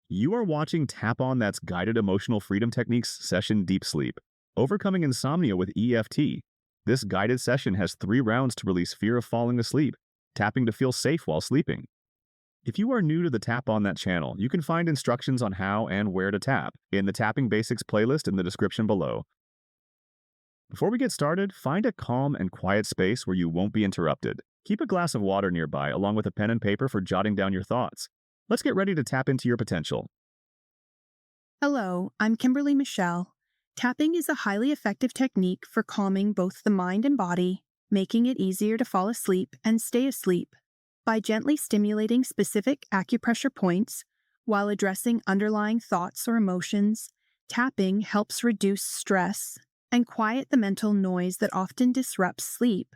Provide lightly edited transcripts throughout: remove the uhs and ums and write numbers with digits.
You are watching Tap On That's Guided Emotional Freedom Techniques Session Deep Sleep, Overcoming Insomnia with EFT. This guided session has 3 rounds to release fear of falling asleep, tapping to feel safe while sleeping. If you are new to the Tap On That channel, you can find instructions on how and where to tap in the Tapping Basics playlist in the description below. Before we get started, find a calm and quiet space where you won't be interrupted. Keep a glass of water nearby, along with a pen and paper for jotting down your thoughts. Let's get ready to tap into your potential. Hello, I'm Kimberly Michelle. Tapping is a highly effective technique for calming both the mind and body, making it easier to fall asleep and stay asleep. By gently stimulating specific acupressure points while addressing underlying thoughts or emotions, tapping helps reduce stress and quiet the mental noise that often disrupts sleep.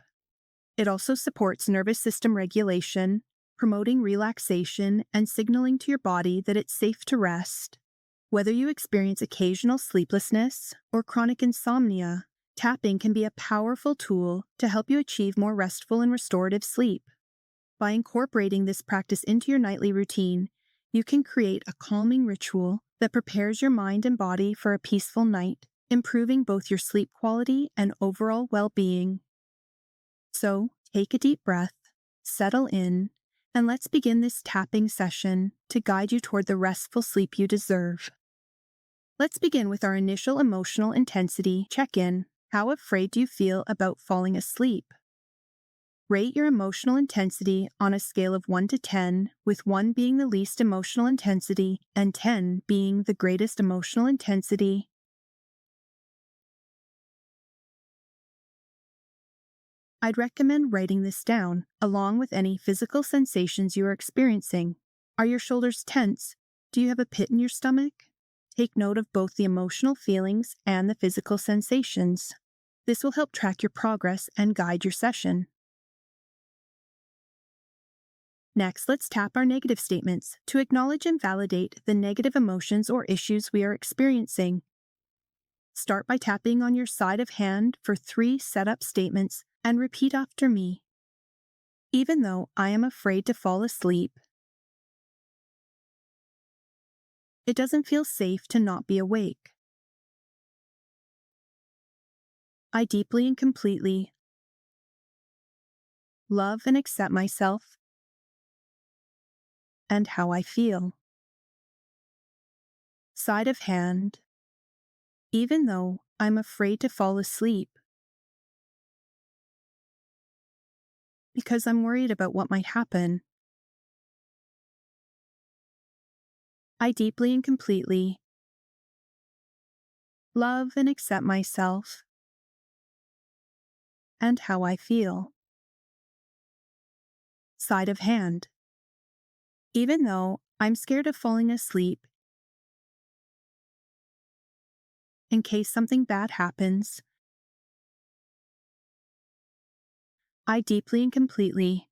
It also supports nervous system regulation, promoting relaxation and signaling to your body that it's safe to rest. Whether you experience occasional sleeplessness or chronic insomnia, tapping can be a powerful tool to help you achieve more restful and restorative sleep. By incorporating this practice into your nightly routine, you can create a calming ritual that prepares your mind and body for a peaceful night, improving both your sleep quality and overall well-being. So, take a deep breath, settle in, and let's begin this tapping session to guide you toward the restful sleep you deserve. Let's begin with our initial emotional intensity check-in. How afraid do you feel about falling asleep? Rate your emotional intensity on a scale of 1 to 10, with 1 being the least emotional intensity and 10 being the greatest emotional intensity. I'd recommend writing this down, along with any physical sensations you are experiencing. Are your shoulders tense? Do you have a pit in your stomach? Take note of both the emotional feelings and the physical sensations. This will help track your progress and guide your session. Next, let's tap our negative statements to acknowledge and validate the negative emotions or issues we are experiencing. Start by tapping on your side of hand for 3 setup statements and repeat after me. Even though I am afraid to fall asleep, it doesn't feel safe to not be awake. I deeply and completely love and accept myself and how I feel. Side of hand, even though I'm afraid to fall asleep, because I'm worried about what might happen. I deeply and completely love and accept myself and how I feel. Side of hand, even though I'm scared of falling asleep in case something bad happens, I deeply and completely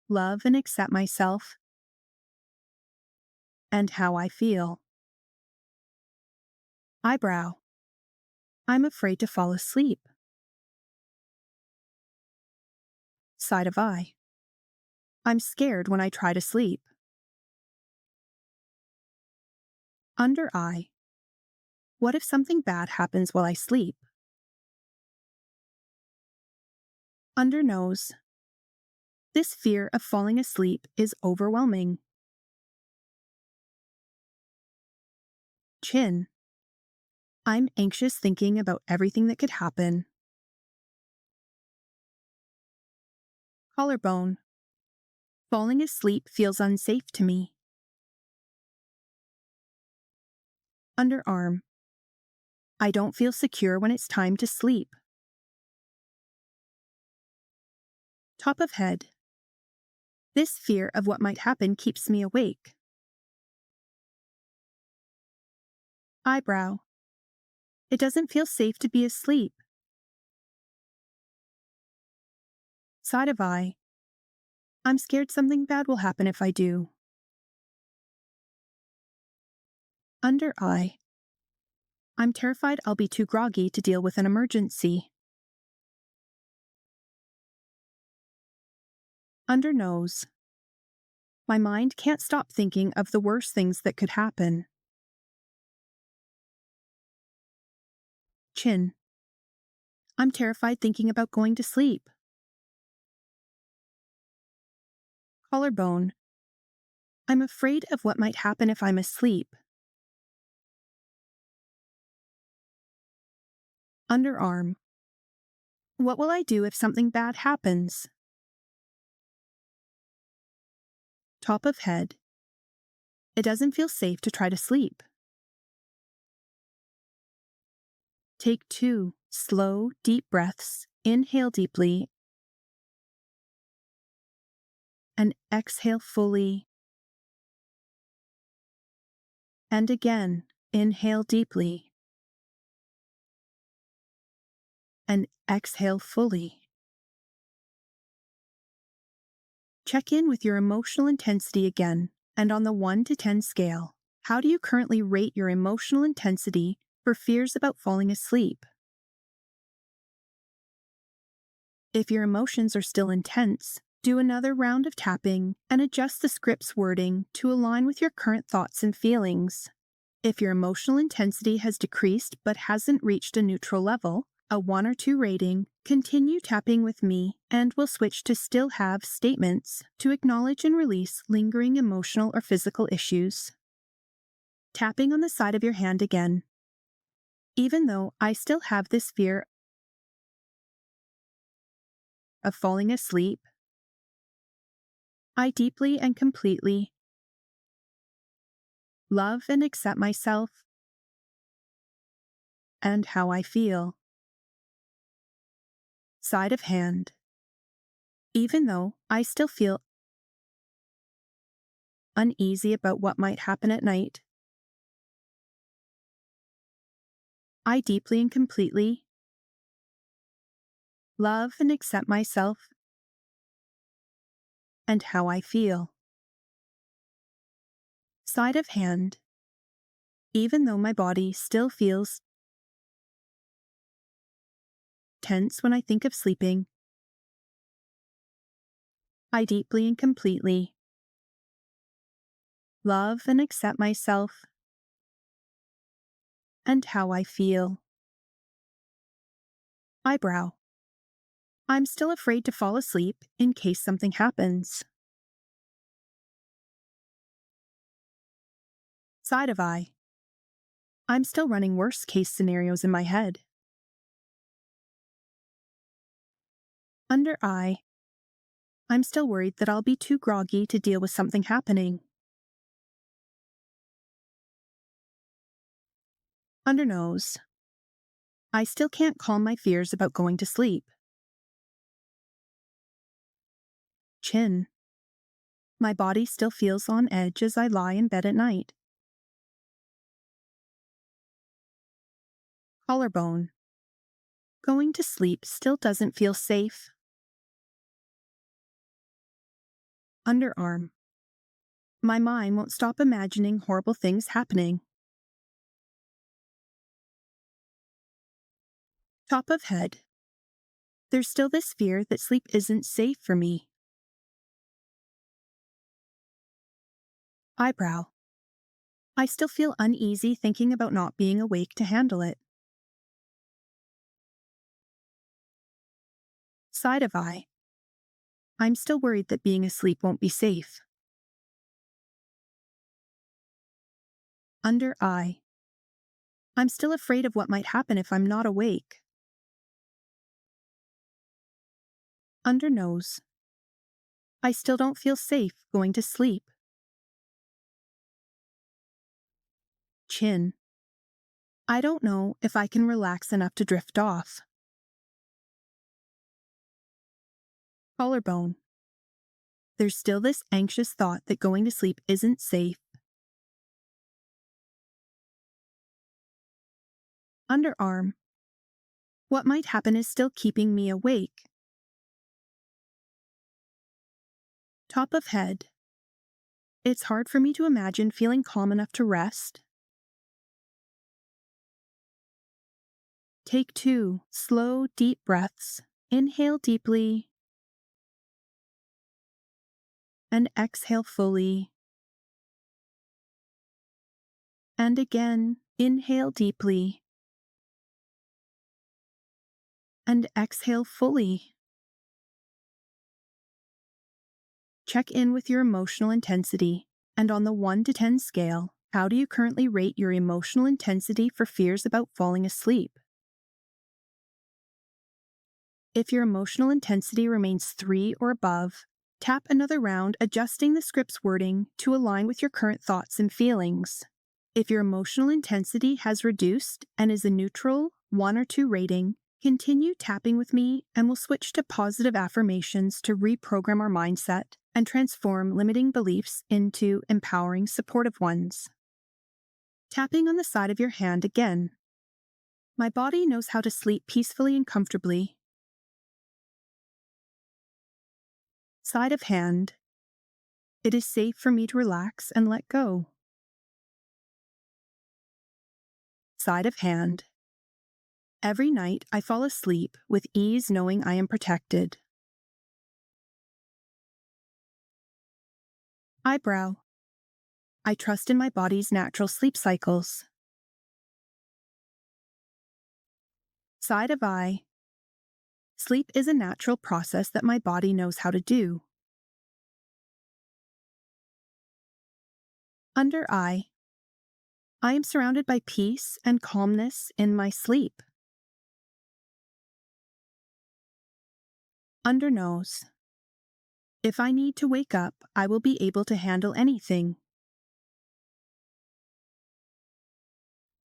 love and accept myself and how I feel. Eyebrow, I'm afraid to fall asleep. Side of eye, I'm scared when I try to sleep. Under eye, what if something bad happens while I sleep? Under nose, this fear of falling asleep is overwhelming. Chin, I'm anxious thinking about everything that could happen. Collarbone, falling asleep feels unsafe to me. Underarm, I don't feel secure when it's time to sleep. Top of head, this fear of what might happen keeps me awake. Eyebrow, it doesn't feel safe to be asleep. Side of eye, I'm scared something bad will happen if I do. Under eye, I'm terrified I'll be too groggy to deal with an emergency. Under nose, My mind can't stop thinking of the worst things that could happen. Chin. I'm terrified thinking about going to sleep. Collarbone. I'm afraid of what might happen if I'm asleep. Underarm. What will I do if something bad happens? Top of head. It doesn't feel safe to try to sleep. Take 2 slow, deep breaths. Inhale deeply and exhale fully. And again, inhale deeply and exhale fully. Check in with your emotional intensity again, and on the 1 to 10 scale, how do you currently rate your emotional intensity for fears about falling asleep? If your emotions are still intense, do another round of tapping and adjust the script's wording to align with your current thoughts and feelings. If your emotional intensity has decreased but hasn't reached a neutral level, a 1 or 2 rating, continue tapping with me and we'll switch to still have statements to acknowledge and release lingering emotional or physical issues. Tapping on the side of your hand again. Even though I still have this fear of falling asleep, I deeply and completely love and accept myself and how I feel. Side of hand. Even though I still feel uneasy about what might happen at night, I deeply and completely love and accept myself and how I feel. Side of hand. Even though my body still feels tense when I think of sleeping, I deeply and completely love and accept myself and how I feel. Eyebrow. I'm still afraid to fall asleep in case something happens. Side of eye. I'm still running worst case scenarios in my head. Under eye. I'm still worried that I'll be too groggy to deal with something happening. Under nose. I still can't calm my fears about going to sleep. Chin. My body still feels on edge as I lie in bed at night. Collarbone. Going to sleep still doesn't feel safe. Underarm. My mind won't stop imagining horrible things happening. Top of head. There's still this fear that sleep isn't safe for me. Eyebrow. I still feel uneasy thinking about not being awake to handle it. Side of eye. I'm still worried that being asleep won't be safe. Under eye. I'm still afraid of what might happen if I'm not awake. Under nose. I still don't feel safe going to sleep. Chin. I don't know if I can relax enough to drift off. Collarbone. There's still this anxious thought that going to sleep isn't safe. Underarm. What might happen is still keeping me awake. Top of head. It's hard for me to imagine feeling calm enough to rest. Take 2 slow, deep breaths. Inhale deeply and exhale fully. And again, inhale deeply and exhale fully. Check in with your emotional intensity, and on the 1 to 10 scale, how do you currently rate your emotional intensity for fears about falling asleep? If your emotional intensity remains 3 or above, tap another round, adjusting the script's wording to align with your current thoughts and feelings. If your emotional intensity has reduced and is a neutral 1 or 2 rating, continue tapping with me and we'll switch to positive affirmations to reprogram our mindset and transform limiting beliefs into empowering, supportive ones. Tapping on the side of your hand again. My body knows how to sleep peacefully and comfortably. Side of hand. It is safe for me to relax and let go. Side of hand. Every night I fall asleep with ease, knowing I am protected. Eyebrow. I trust in my body's natural sleep cycles. Side of eye. Sleep is a natural process that my body knows how to do. Under eye. I am surrounded by peace and calmness in my sleep. Under nose. If I need to wake up, I will be able to handle anything.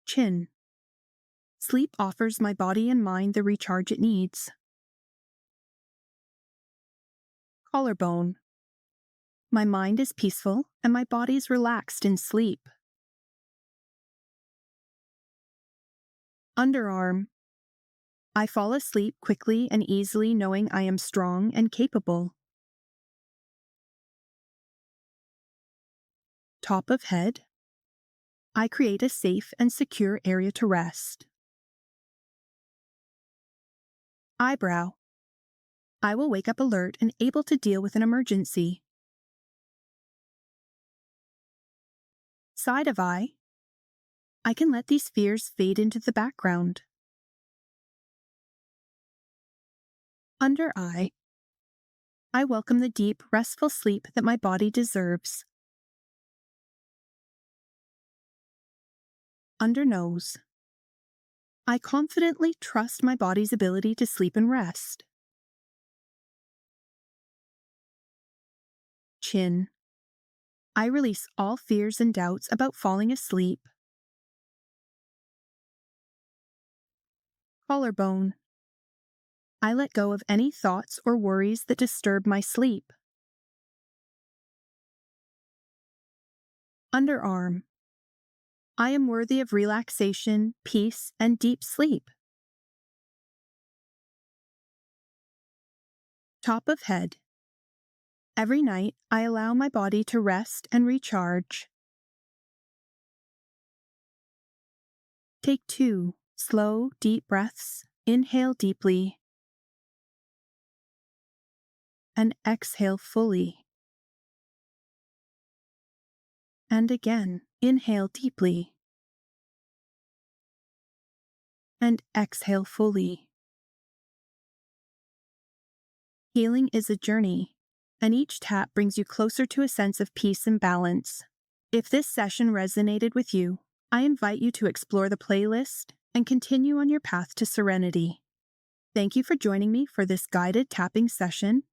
Chin. Sleep offers my body and mind the recharge it needs. Collarbone. My mind is peaceful and my body is relaxed in sleep. Underarm. I fall asleep quickly and easily, knowing I am strong and capable. Top of head. I create a safe and secure area to rest. Eyebrow. I will wake up alert and able to deal with an emergency. Side of eye. I can let these fears fade into the background. Under eye. I welcome the deep, restful sleep that my body deserves. Under nose. I confidently trust my body's ability to sleep and rest. Chin. I release all fears and doubts about falling asleep. Collarbone. I let go of any thoughts or worries that disturb my sleep. Underarm. I am worthy of relaxation, peace, and deep sleep. Top of head. Every night, I allow my body to rest and recharge. Take 2 slow, deep breaths. Inhale deeply and exhale fully. And again, inhale deeply and exhale fully. Healing is a journey, and each tap brings you closer to a sense of peace and balance. If this session resonated with you, I invite you to explore the playlist and continue on your path to serenity. Thank you for joining me for this guided tapping session.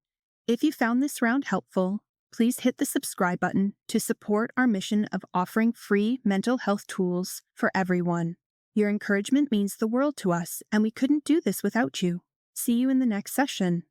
If you found this round helpful, please hit the subscribe button to support our mission of offering free mental health tools for everyone. Your encouragement means the world to us, and we couldn't do this without you. See you in the next session.